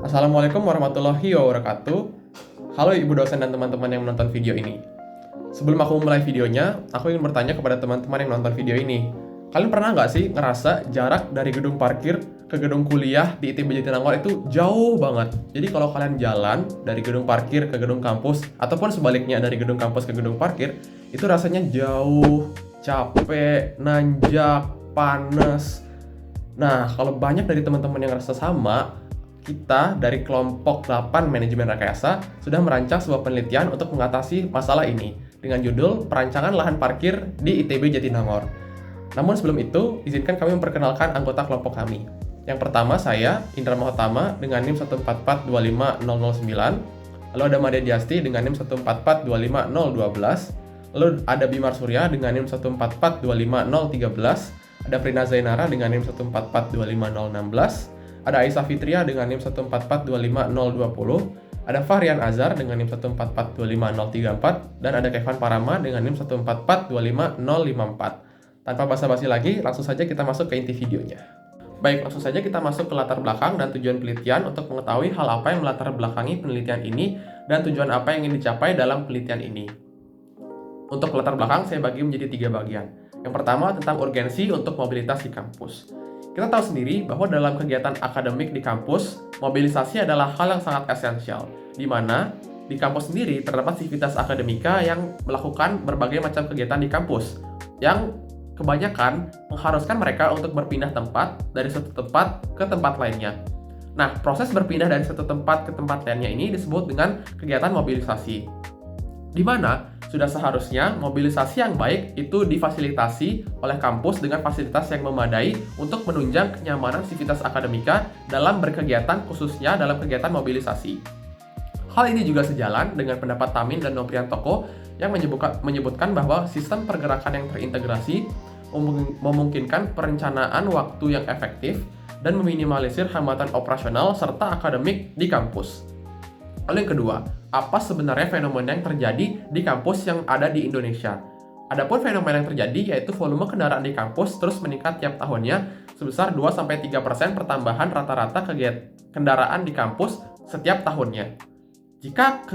Assalamualaikum warahmatullahi wabarakatuh. Halo ibu dosen dan teman-teman yang menonton video ini. Sebelum aku memulai videonya, aku ingin bertanya kepada teman-teman yang nonton video ini. Kalian pernah nggak sih ngerasa jarak dari gedung parkir ke gedung kuliah di ITB Jatinangor itu jauh banget? Jadi kalau kalian jalan dari gedung parkir ke gedung kampus, ataupun sebaliknya dari gedung kampus ke gedung parkir, itu rasanya jauh, capek, nanjak, panas. Nah, kalau banyak dari teman-teman yang ngerasa sama, kita dari kelompok 8 manajemen rekayasa sudah merancang sebuah penelitian untuk mengatasi masalah ini dengan judul Perancangan Lahan Parkir di ITB Jatinangor. Namun sebelum itu, izinkan kami memperkenalkan anggota kelompok kami. Yang pertama saya, Indra Mahotama dengan NIM 144250009, lalu ada Made Diasti dengan NIM 144250012, lalu ada Bimar Surya dengan NIM 144250013, ada Prina Zainara dengan NIM 144250016, ada Aisyah Fitria dengan NIM 144250020, ada Fahrian Azhar dengan NIM 144250034, dan ada Kevin Parama dengan NIM 144250054. Tanpa basa-basi lagi, langsung saja kita masuk ke inti videonya. Baik, langsung saja kita masuk ke latar belakang dan tujuan penelitian untuk mengetahui hal apa yang melatar belakangi penelitian ini dan tujuan apa yang ingin dicapai dalam penelitian ini. Untuk latar belakang, saya bagi menjadi 3 bagian. Yang pertama tentang urgensi untuk mobilitas di kampus. Kita tahu sendiri bahwa dalam kegiatan akademik di kampus, mobilisasi adalah hal yang sangat esensial, di mana di kampus sendiri terdapat sivitas akademika yang melakukan berbagai macam kegiatan di kampus, yang kebanyakan mengharuskan mereka untuk berpindah tempat dari satu tempat ke tempat lainnya. Nah, proses berpindah dari satu tempat ke tempat lainnya ini disebut dengan kegiatan mobilisasi, di mana sudah seharusnya mobilisasi yang baik itu difasilitasi oleh kampus dengan fasilitas yang memadai untuk menunjang kenyamanan sivitas akademika dalam berkegiatan, khususnya dalam kegiatan mobilisasi. Hal ini juga sejalan dengan pendapat Tamin dan Nopriantoko yang menyebutkan bahwa sistem pergerakan yang terintegrasi memungkinkan perencanaan waktu yang efektif dan meminimalisir hambatan operasional serta akademik di kampus. Lalu yang kedua, apa sebenarnya fenomena yang terjadi di kampus yang ada di Indonesia? Adapun fenomena yang terjadi yaitu volume kendaraan di kampus terus meningkat tiap tahunnya sebesar 2-3% pertambahan rata-rata kendaraan di kampus setiap tahunnya. Jika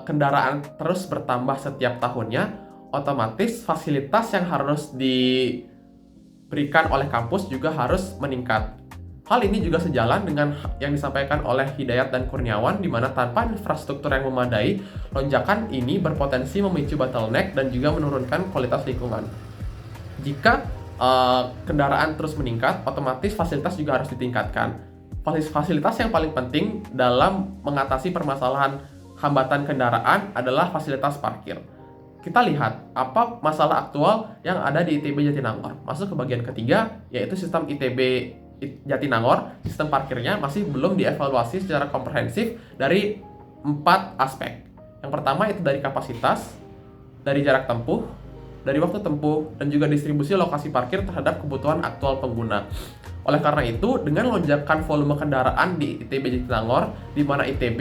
kendaraan terus bertambah setiap tahunnya, otomatis fasilitas yang harus diberikan oleh kampus juga harus meningkat. Hal ini juga sejalan dengan yang disampaikan oleh Hidayat dan Kurniawan, di mana tanpa infrastruktur yang memadai, lonjakan ini berpotensi memicu bottleneck dan juga menurunkan kualitas lingkungan. Jika kendaraan terus meningkat, otomatis fasilitas juga harus ditingkatkan. Fasilitas yang paling penting dalam mengatasi permasalahan hambatan kendaraan adalah fasilitas parkir. Kita lihat apa masalah aktual yang ada di ITB Jatinangor. Masuk ke bagian ketiga, yaitu sistem ITB Jatinangor, sistem parkirnya masih belum dievaluasi secara komprehensif dari 4 aspek. Yang pertama itu dari kapasitas, dari jarak tempuh, dari waktu tempuh, dan juga distribusi lokasi parkir terhadap kebutuhan aktual pengguna. Oleh karena itu, dengan lonjakan volume kendaraan di ITB Jatinangor, di mana ITB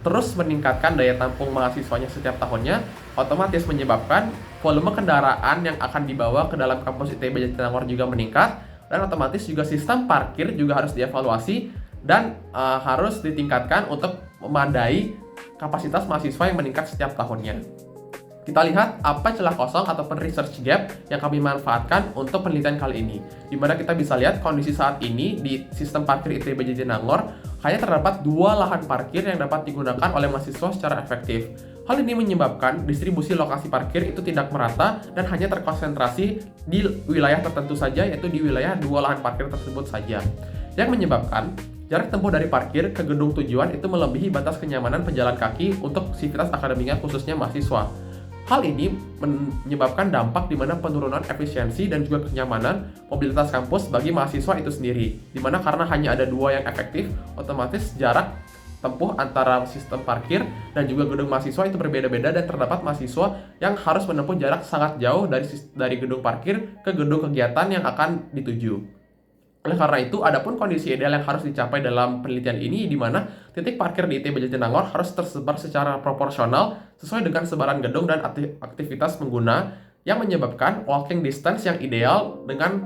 terus meningkatkan daya tampung mahasiswanya setiap tahunnya, otomatis menyebabkan volume kendaraan yang akan dibawa ke dalam kampus ITB Jatinangor juga meningkat, dan otomatis juga sistem parkir juga harus dievaluasi dan harus ditingkatkan untuk memadai kapasitas mahasiswa yang meningkat setiap tahunnya. Kita lihat apa celah kosong ataupun research gap yang kami manfaatkan untuk penelitian kali ini, di mana kita bisa lihat kondisi saat ini di sistem parkir ITB Jatinangor hanya terdapat 2 lahan parkir yang dapat digunakan oleh mahasiswa secara efektif. Hal ini menyebabkan distribusi lokasi parkir itu tidak merata dan hanya terkonsentrasi di wilayah tertentu saja, yaitu di wilayah 2 lahan parkir tersebut saja. Yang menyebabkan jarak tempuh dari parkir ke gedung tujuan itu melebihi batas kenyamanan pejalan kaki untuk sivitas akademiknya khususnya mahasiswa. Hal ini menyebabkan dampak di mana penurunan efisiensi dan juga kenyamanan mobilitas kampus bagi mahasiswa itu sendiri. Di mana karena hanya ada 2 yang efektif, otomatis jarak tempuh antara sistem parkir dan juga gedung mahasiswa itu berbeda-beda dan terdapat mahasiswa yang harus menempuh jarak sangat jauh dari gedung parkir ke gedung kegiatan yang akan dituju. Oleh karena itu, adapun kondisi ideal yang harus dicapai dalam penelitian ini di mana titik parkir di ITB Jatinangor harus tersebar secara proporsional sesuai dengan sebaran gedung dan aktivitas pengguna yang menyebabkan walking distance yang ideal dengan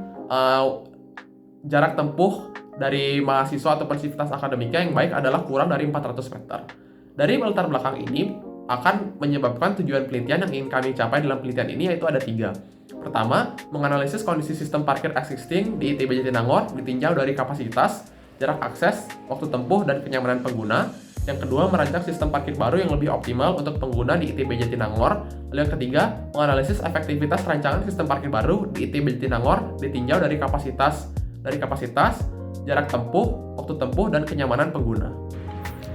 jarak tempuh dari mahasiswa atau sivitas akademika yang baik adalah kurang dari 400 meter. Dari latar belakang ini akan menyebabkan tujuan penelitian yang ingin kami capai dalam penelitian ini, yaitu ada 3. Pertama, menganalisis kondisi sistem parkir existing di ITB Jatinangor ditinjau dari kapasitas, jarak akses, waktu tempuh, dan kenyamanan pengguna. Yang kedua, merancang sistem parkir baru yang lebih optimal untuk pengguna di ITB Jatinangor. Lalu yang ketiga, menganalisis efektivitas rancangan sistem parkir baru di ITB Jatinangor ditinjau dari kapasitas, jarak tempuh, waktu tempuh, dan kenyamanan pengguna.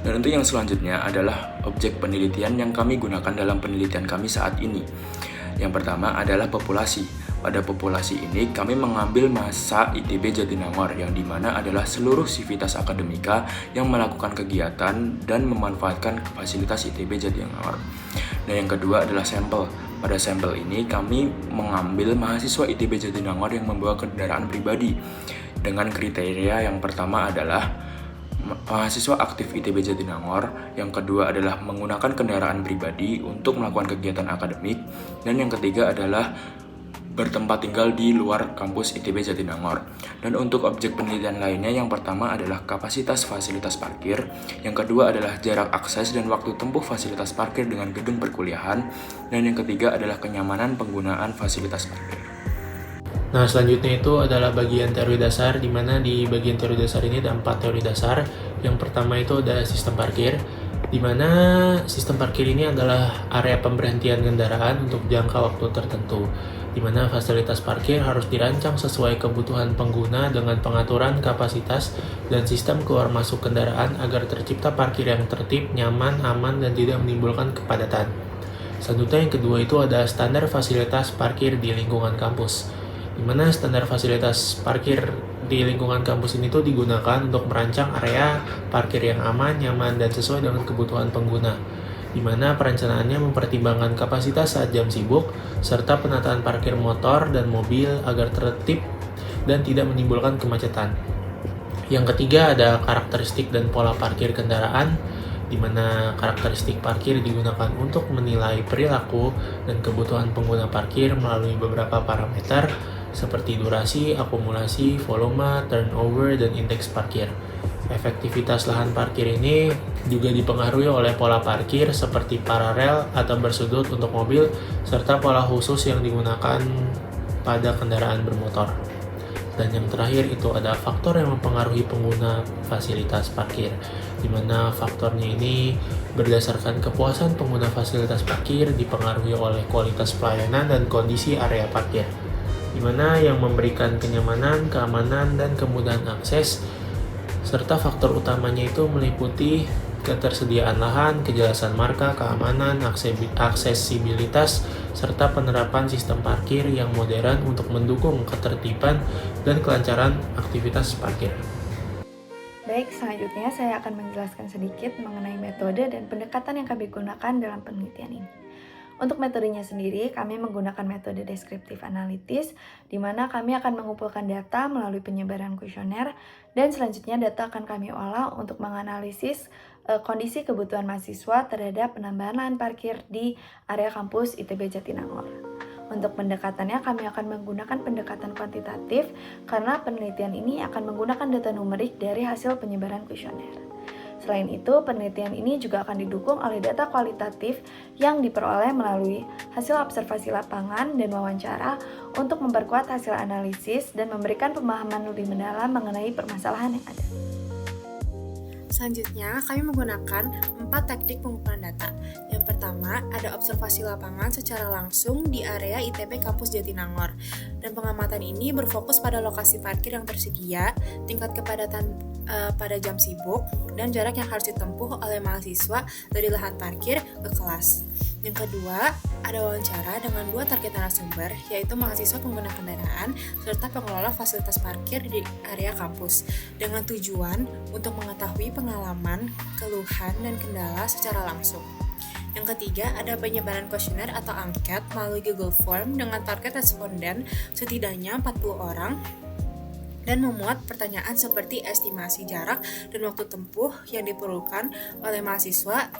Dan untuk yang selanjutnya adalah objek penelitian yang kami gunakan dalam penelitian kami saat ini. Yang pertama adalah populasi. Pada populasi ini kami mengambil massa ITB Jatinangor yang dimana adalah seluruh sivitas akademika yang melakukan kegiatan dan memanfaatkan fasilitas ITB Jatinangor. Dan yang kedua adalah sampel. Pada sampel ini kami mengambil mahasiswa ITB Jatinangor yang membawa kendaraan pribadi. Dengan kriteria yang pertama adalah mahasiswa aktif ITB Jatinangor, yang kedua adalah menggunakan kendaraan pribadi untuk melakukan kegiatan akademik, dan yang ketiga adalah bertempat tinggal di luar kampus ITB Jatinangor. Dan untuk objek penelitian lainnya, yang pertama adalah kapasitas fasilitas parkir, yang kedua adalah jarak akses dan waktu tempuh fasilitas parkir dengan gedung perkuliahan, dan yang ketiga adalah kenyamanan penggunaan fasilitas parkir. Nah, selanjutnya itu adalah bagian teori dasar, di mana di bagian teori dasar ini ada 4 teori dasar. Yang pertama itu ada sistem parkir, di mana sistem parkir ini adalah area pemberhentian kendaraan untuk jangka waktu tertentu, di mana fasilitas parkir harus dirancang sesuai kebutuhan pengguna dengan pengaturan kapasitas dan sistem keluar masuk kendaraan agar tercipta parkir yang tertib, nyaman, aman, dan tidak menimbulkan kepadatan. Selanjutnya yang kedua itu ada standar fasilitas parkir di lingkungan kampus, di mana standar fasilitas parkir di lingkungan kampus ini tuh digunakan untuk merancang area parkir yang aman, nyaman, dan sesuai dengan kebutuhan pengguna, di mana perencanaannya mempertimbangkan kapasitas saat jam sibuk, serta penataan parkir motor dan mobil agar tertib dan tidak menimbulkan kemacetan. Yang ketiga ada karakteristik dan pola parkir kendaraan, di mana karakteristik parkir digunakan untuk menilai perilaku dan kebutuhan pengguna parkir melalui beberapa parameter seperti durasi, akumulasi, volume, turnover, dan indeks parkir. Efektivitas lahan parkir ini juga dipengaruhi oleh pola parkir seperti paralel atau bersudut untuk mobil, serta pola khusus yang digunakan pada kendaraan bermotor. Dan yang terakhir itu ada faktor yang mempengaruhi pengguna fasilitas parkir, di mana faktornya ini berdasarkan kepuasan pengguna fasilitas parkir dipengaruhi oleh kualitas pelayanan dan kondisi area parkir, di mana yang memberikan kenyamanan, keamanan, dan kemudahan akses, serta faktor utamanya itu meliputi ketersediaan lahan, kejelasan marka, keamanan, aksesibilitas, serta penerapan sistem parkir yang modern untuk mendukung ketertiban dan kelancaran aktivitas parkir. Baik, selanjutnya saya akan menjelaskan sedikit mengenai metode dan pendekatan yang kami gunakan dalam penelitian ini. Untuk metodenya sendiri, kami menggunakan metode deskriptif analitis, di mana kami akan mengumpulkan data melalui penyebaran kuesioner, dan selanjutnya data akan kami olah untuk menganalisis kondisi kebutuhan mahasiswa terhadap penambahan lahan parkir di area kampus ITB Jatinangor. Untuk pendekatannya, kami akan menggunakan pendekatan kuantitatif, karena penelitian ini akan menggunakan data numerik dari hasil penyebaran kuesioner. Selain itu, penelitian ini juga akan didukung oleh data kualitatif yang diperoleh melalui hasil observasi lapangan dan wawancara untuk memperkuat hasil analisis dan memberikan pemahaman lebih mendalam mengenai permasalahan yang ada. Selanjutnya, kami menggunakan 4 teknik pengumpulan data. Yang pertama, ada observasi lapangan secara langsung di area ITB Kampus Jatinangor. Dan pengamatan ini berfokus pada lokasi parkir yang tersedia, tingkat kepadatan pada jam sibuk, dan jarak yang harus ditempuh oleh mahasiswa dari lahan parkir ke kelas. Yang kedua, ada wawancara dengan 2 target narasumber, yaitu mahasiswa pengguna kendaraan serta pengelola fasilitas parkir di area kampus, dengan tujuan untuk mengetahui pengalaman, keluhan, dan kendala secara langsung. Yang ketiga, ada penyebaran kuesioner atau angket melalui Google Form dengan target responden setidaknya 40 orang, dan memuat pertanyaan seperti estimasi jarak dan waktu tempuh yang diperlukan oleh mahasiswa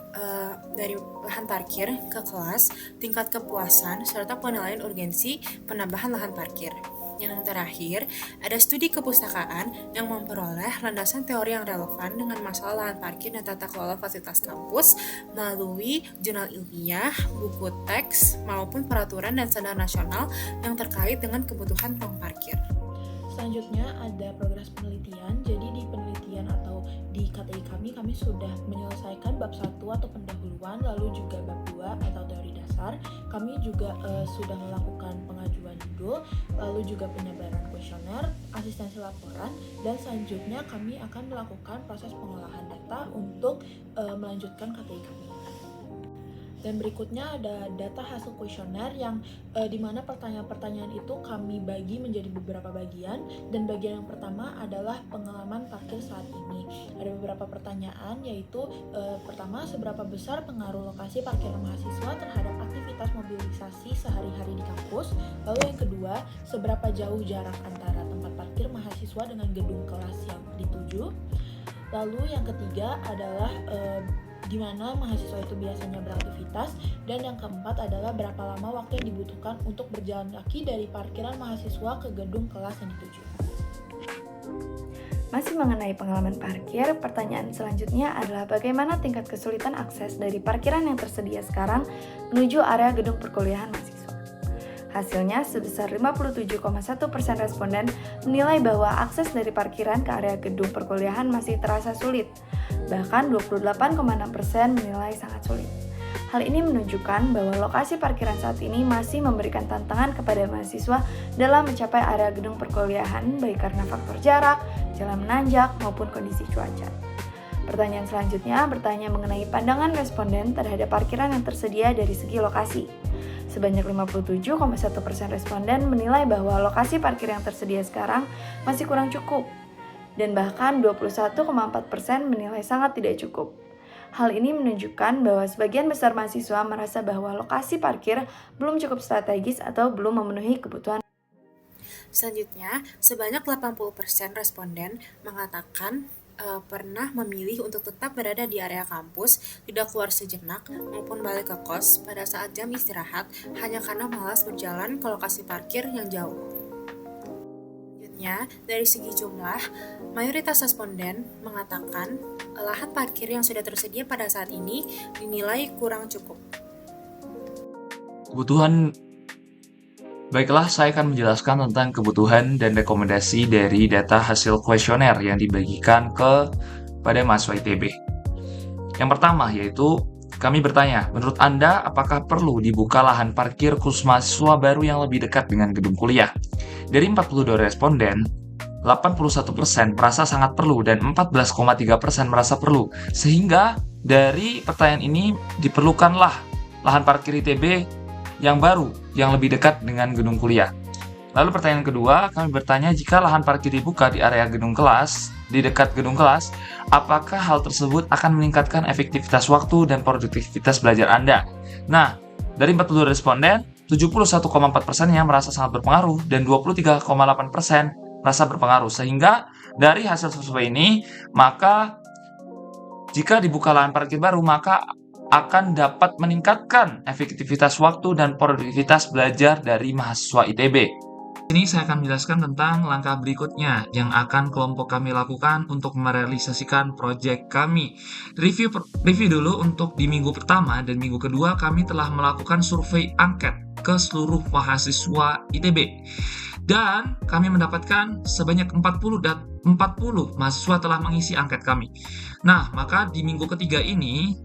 dari lahan parkir ke kelas, tingkat kepuasan, serta penilaian urgensi penambahan lahan parkir. Yang terakhir, ada studi kepustakaan yang memperoleh landasan teori yang relevan dengan masalah lahan parkir dan tata kelola fasilitas kampus melalui jurnal ilmiah, buku teks, maupun peraturan dan standar nasional yang terkait dengan kebutuhan ruang parkir. Selanjutnya ada progres penelitian. Jadi di penelitian atau di KTI kami sudah menyelesaikan bab 1 atau pendahuluan, lalu juga bab 2 atau teori dasar. Kami juga sudah melakukan pengajuan judul, lalu juga penyebaran kuesioner, asistensi laporan, dan selanjutnya kami akan melakukan proses pengolahan data untuk melanjutkan KTI kami. Dan berikutnya ada data hasil kuesioner yang dimana pertanyaan-pertanyaan itu kami bagi menjadi beberapa bagian, dan bagian yang pertama adalah pengalaman parkir saat ini. Ada beberapa pertanyaan, yaitu pertama, seberapa besar pengaruh lokasi parkiran mahasiswa terhadap aktivitas mobilisasi sehari-hari di kampus. Lalu yang kedua, seberapa jauh jarak antara tempat parkir mahasiswa dengan gedung kelas yang dituju. Lalu yang ketiga adalah di mana mahasiswa itu biasanya beraktivitas, dan yang keempat adalah berapa lama waktu yang dibutuhkan untuk berjalan kaki dari parkiran mahasiswa ke gedung kelas yang dituju. Masih mengenai pengalaman parkir, pertanyaan selanjutnya adalah bagaimana tingkat kesulitan akses dari parkiran yang tersedia sekarang menuju area gedung perkuliahan mahasiswa. Hasilnya, sebesar 57,1% responden menilai bahwa akses dari parkiran ke area gedung perkuliahan masih terasa sulit. Bahkan 28,6% menilai sangat sulit. Hal ini menunjukkan bahwa lokasi parkiran saat ini masih memberikan tantangan kepada mahasiswa dalam mencapai area gedung perkuliahan, baik karena faktor jarak, jalan menanjak, maupun kondisi cuaca. Pertanyaan selanjutnya bertanya mengenai pandangan responden terhadap parkiran yang tersedia dari segi lokasi. Sebanyak 57,1% responden menilai bahwa lokasi parkir yang tersedia sekarang masih kurang cukup, dan bahkan 21,4% menilai sangat tidak cukup. Hal ini menunjukkan bahwa sebagian besar mahasiswa merasa bahwa lokasi parkir belum cukup strategis atau belum memenuhi kebutuhan. Selanjutnya, sebanyak 80% responden mengatakan pernah memilih untuk tetap berada di area kampus, tidak keluar sejenak, maupun balik ke kos pada saat jam istirahat hanya karena malas berjalan ke lokasi parkir yang jauh. Selanjutnya, dari segi jumlah, mayoritas responden mengatakan lahan parkir yang sudah tersedia pada saat ini dinilai kurang cukup. Baiklah, saya akan menjelaskan tentang kebutuhan dan rekomendasi dari data hasil kuesioner yang dibagikan kepada mahasiswa ITB. Yang pertama yaitu, kami bertanya, menurut Anda apakah perlu dibuka lahan parkir khusus mahasiswa baru yang lebih dekat dengan gedung kuliah? Dari 42 responden, 81% merasa sangat perlu dan 14,3% merasa perlu. Sehingga dari pertanyaan ini diperlukanlah lahan parkir ITB yang baru, yang lebih dekat dengan gedung kuliah. Lalu pertanyaan kedua, kami bertanya jika lahan parkir dibuka di area gedung kelas, di dekat gedung kelas, apakah hal tersebut akan meningkatkan efektivitas waktu dan produktivitas belajar Anda? Nah, dari 42 responden, 71,4% yang merasa sangat berpengaruh dan 23,8% merasa berpengaruh. Sehingga dari hasil survei ini, maka jika dibuka lahan parkir baru, maka akan dapat meningkatkan efektivitas waktu dan produktivitas belajar dari mahasiswa ITB. Ini saya akan menjelaskan tentang langkah berikutnya yang akan kelompok kami lakukan untuk merealisasikan proyek kami. Review dulu untuk di minggu pertama dan minggu kedua kami telah melakukan survei angket ke seluruh mahasiswa ITB. Dan kami mendapatkan sebanyak 40 mahasiswa telah mengisi angket kami. Nah, maka di minggu ketiga ini,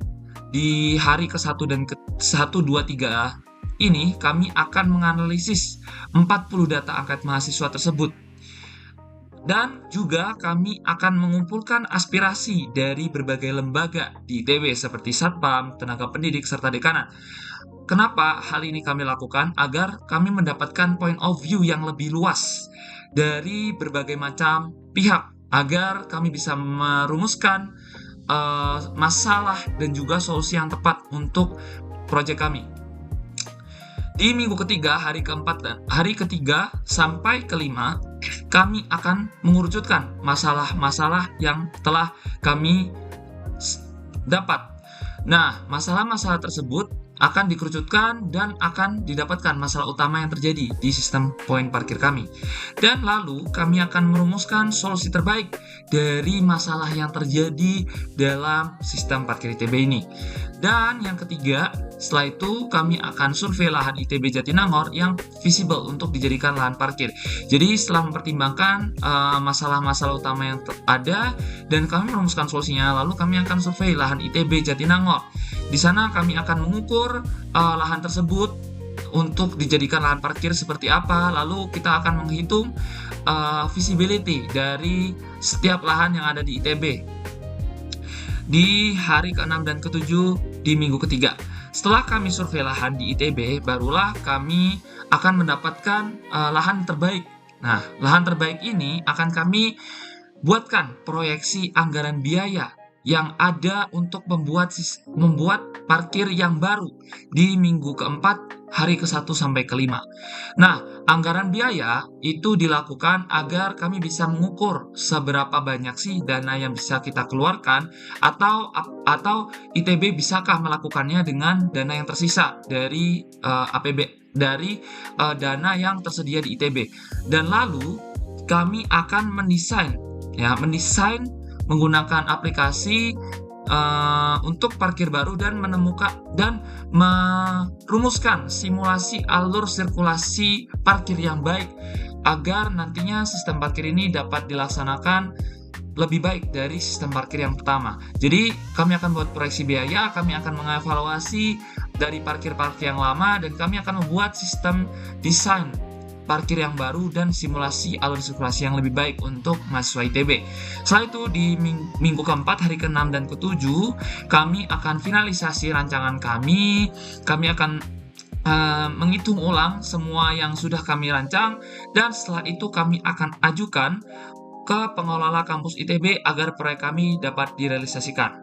di hari ke-1 dan ke-1, 2, 3 ini kami akan menganalisis 40 data angket mahasiswa tersebut. Dan juga kami akan mengumpulkan aspirasi dari berbagai lembaga di ITB seperti Satpam, tenaga pendidik, serta dekanat. Kenapa hal ini kami lakukan? Agar kami mendapatkan point of view yang lebih luas dari berbagai macam pihak, agar kami bisa merumuskan masalah dan juga solusi yang tepat untuk proyek kami. Di minggu ketiga, hari ketiga sampai kelima, kami akan mengerucutkan masalah-masalah yang telah kami dapat. Nah, masalah-masalah tersebut akan dikerucutkan dan akan didapatkan masalah utama yang terjadi di sistem poin parkir kami. Dan lalu kami akan merumuskan solusi terbaik dari masalah yang terjadi dalam sistem parkir ITB ini. Dan yang ketiga, setelah itu kami akan survei lahan ITB Jatinangor yang visible untuk dijadikan lahan parkir. Jadi setelah mempertimbangkan masalah-masalah utama yang ada dan kami merumuskan solusinya, lalu kami akan survei lahan ITB Jatinangor. Di sana kami akan mengukur lahan tersebut untuk dijadikan lahan parkir seperti apa, lalu kita akan menghitung visibility dari setiap lahan yang ada di ITB di hari ke-6 dan ke-7 di minggu ketiga. Setelah kami survei lahan di ITB, barulah kami akan mendapatkan lahan terbaik. Nah, lahan terbaik ini akan kami buatkan proyeksi anggaran biaya yang ada untuk membuat parkir yang baru di minggu keempat, hari ke-1 sampai ke-5. Nah, anggaran biaya itu dilakukan agar kami bisa mengukur seberapa banyak sih dana yang bisa kita keluarkan, atau ITB bisakah melakukannya dengan dana yang tersisa dari dari dana yang tersedia di ITB. Dan lalu kami akan mendesain menggunakan aplikasi untuk parkir baru dan merumuskan simulasi alur sirkulasi parkir yang baik agar nantinya sistem parkir ini dapat dilaksanakan lebih baik dari sistem parkir yang pertama. Jadi kami akan buat proyeksi biaya, kami akan mengevaluasi dari parkir-parkir yang lama, dan kami akan membuat sistem desain parkir yang baru dan simulasi alur sirkulasi yang lebih baik untuk mahasiswa ITB. Setelah itu di minggu keempat, hari ke-6 dan ke-7, kami akan finalisasi rancangan kami akan menghitung ulang semua yang sudah kami rancang, dan setelah itu kami akan ajukan ke pengelola kampus ITB agar proyek kami dapat direalisasikan.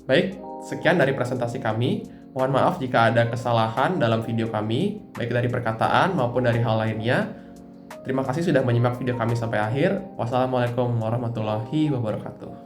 Baik, sekian dari presentasi kami. Mohon maaf jika ada kesalahan dalam video kami, baik dari perkataan maupun dari hal lainnya. Terima kasih sudah menyimak video kami sampai akhir. Wassalamualaikum warahmatullahi wabarakatuh.